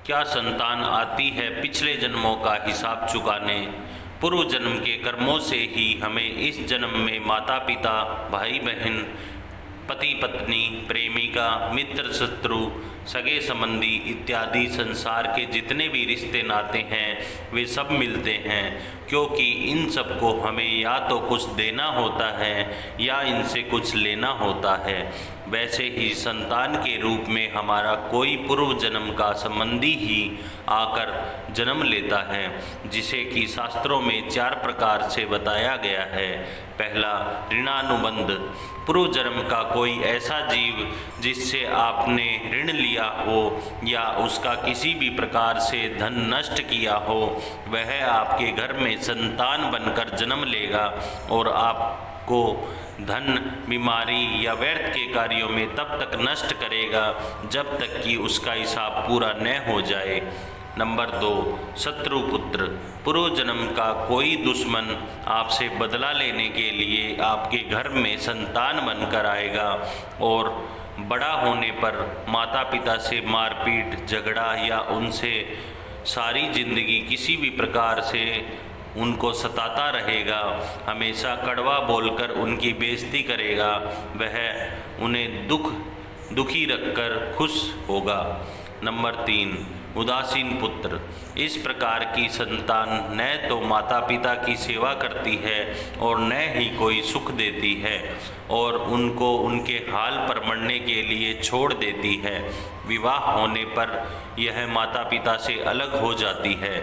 क्या संतान आती है पिछले जन्मों का हिसाब चुकाने। पूर्व जन्म के कर्मों से ही हमें इस जन्म में माता पिता, भाई बहन, पति पत्नी, प्रेमिका, मित्र, शत्रु, सगे संबंधी इत्यादि संसार के जितने भी रिश्ते नाते हैं वे सब मिलते हैं, क्योंकि इन सब को हमें या तो कुछ देना होता है या इनसे कुछ लेना होता है। वैसे ही संतान के रूप में हमारा कोई पूर्व जन्म का संबंधी ही आकर जन्म लेता है, जिसे कि शास्त्रों में 4 प्रकार से बताया गया है। पहला, ऋणानुबंध। पूर्व जन्म का कोई ऐसा जीव जिससे आपने ऋण लिया हो या उसका किसी भी प्रकार से धन नष्ट किया हो, वह आपके घर में संतान बनकर जन्म लेगा और आपको धन, बीमारी या व्यर्थ के कार्यों में तब तक नष्ट करेगा जब तक कि उसका हिसाब पूरा न हो जाए। नंबर 2, शत्रुपुत्र। पूर्व जन्म का कोई दुश्मन आपसे बदला लेने के लिए आपके घर में संतान बनकर आएगा और बड़ा होने पर माता पिता से मारपीट, झगड़ा या उनसे सारी जिंदगी किसी भी प्रकार से उनको सताता रहेगा, हमेशा कड़वा बोलकर उनकी बेइज्जती करेगा। वह उन्हें दुखी रखकर खुश होगा। नंबर 3, उदासीन पुत्र। इस प्रकार की संतान न तो माता पिता की सेवा करती है और न ही कोई सुख देती है और उनको उनके हाल पर मरने के लिए छोड़ देती है। विवाह होने पर यह माता पिता से अलग हो जाती है।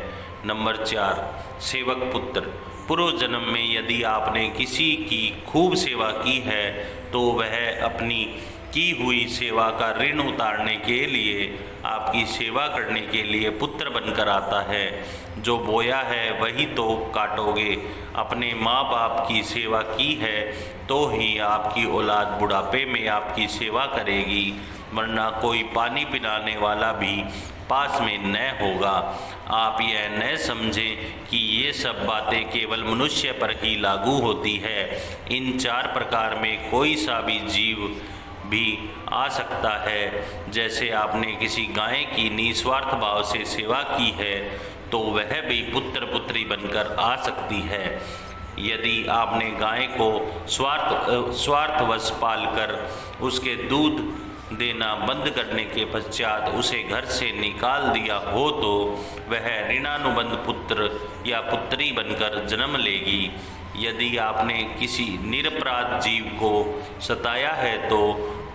नंबर 4, सेवक पुत्र। पूर्व जन्म में यदि आपने किसी की खूब सेवा की है तो वह अपनी की हुई सेवा का ऋण उतारने के लिए आपकी सेवा करने के लिए पुत्र बनकर आता है। जो बोया है वही तो काटोगे। अपने माँ बाप की सेवा की है तो ही आपकी औलाद बुढ़ापे में आपकी सेवा करेगी, वरना कोई पानी पिलाने वाला भी पास में न होगा। आप यह न समझें कि ये सब बातें केवल मनुष्य पर ही लागू होती है। इन 4 प्रकार में कोई सा भी जीव भी आ सकता है। जैसे आपने किसी गाय की निस्वार्थ भाव से सेवा की है तो वह भी पुत्र पुत्री बनकर आ सकती है। यदि आपने गाय को स्वार्थवश पालकर उसके दूध देना बंद करने के पश्चात उसे घर से निकाल दिया हो तो वह ऋणानुबंध पुत्र या पुत्री बनकर जन्म लेगी। यदि आपने किसी निरपराध जीव को सताया है तो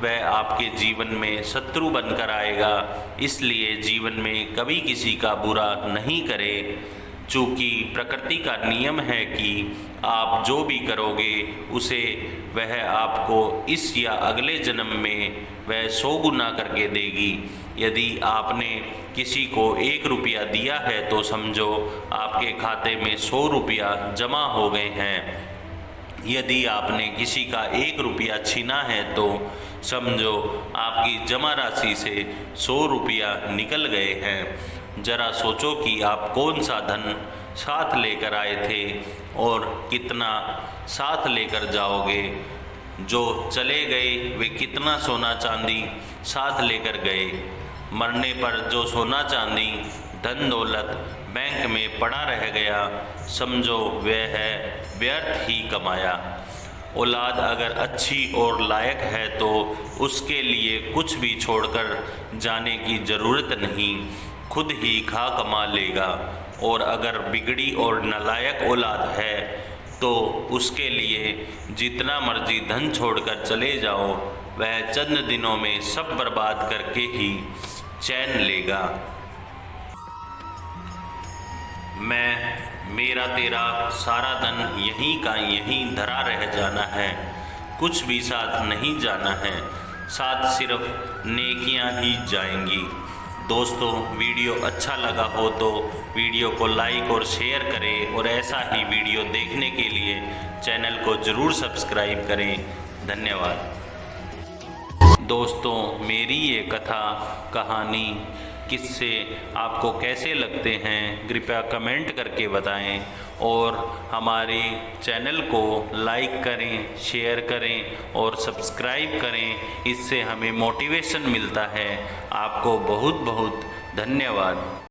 वह आपके जीवन में शत्रु बनकर आएगा। इसलिए जीवन में कभी किसी का बुरा नहीं करें, चूँकि प्रकृति का नियम है कि आप जो भी करोगे उसे वह आपको इस या अगले जन्म में वह 100 गुना करके देगी। यदि आपने किसी को 1 रुपया दिया है तो समझो आपके खाते में 100 रुपया जमा हो गए हैं। यदि आपने किसी का 1 रुपया छीना है तो समझो आपकी जमा राशि से 100 रुपया निकल गए हैं। जरा सोचो कि आप कौन सा धन साथ लेकर आए थे और कितना साथ लेकर जाओगे। जो चले गए वे कितना सोना चांदी साथ लेकर गए। मरने पर जो सोना चांदी, धन दौलत बैंक में पड़ा रह गया, समझो वह है व्यर्थ ही कमाया। औलाद अगर अच्छी और लायक है तो उसके लिए कुछ भी छोड़कर जाने की ज़रूरत नहीं, खुद ही खा कमा लेगा। और अगर बिगड़ी और नालायक औलाद है तो उसके लिए जितना मर्जी धन छोड़कर चले जाओ, वह चंद दिनों में सब बर्बाद करके ही चैन लेगा। मेरा तेरा सारा धन यहीं का यहीं धरा रह जाना है, कुछ भी साथ नहीं जाना है, साथ सिर्फ नेकियां ही जाएंगी। दोस्तों, वीडियो अच्छा लगा हो तो वीडियो को लाइक और शेयर करें और ऐसा ही वीडियो देखने के लिए चैनल को ज़रूर सब्सक्राइब करें। धन्यवाद। दोस्तों, मेरी ये कथा, कहानी, किस्से आपको कैसे लगते हैं कृपया कमेंट करके बताएं और हमारे चैनल को लाइक करें, शेयर करें और सब्सक्राइब करें। इससे हमें मोटिवेशन मिलता है। आपको बहुत बहुत धन्यवाद।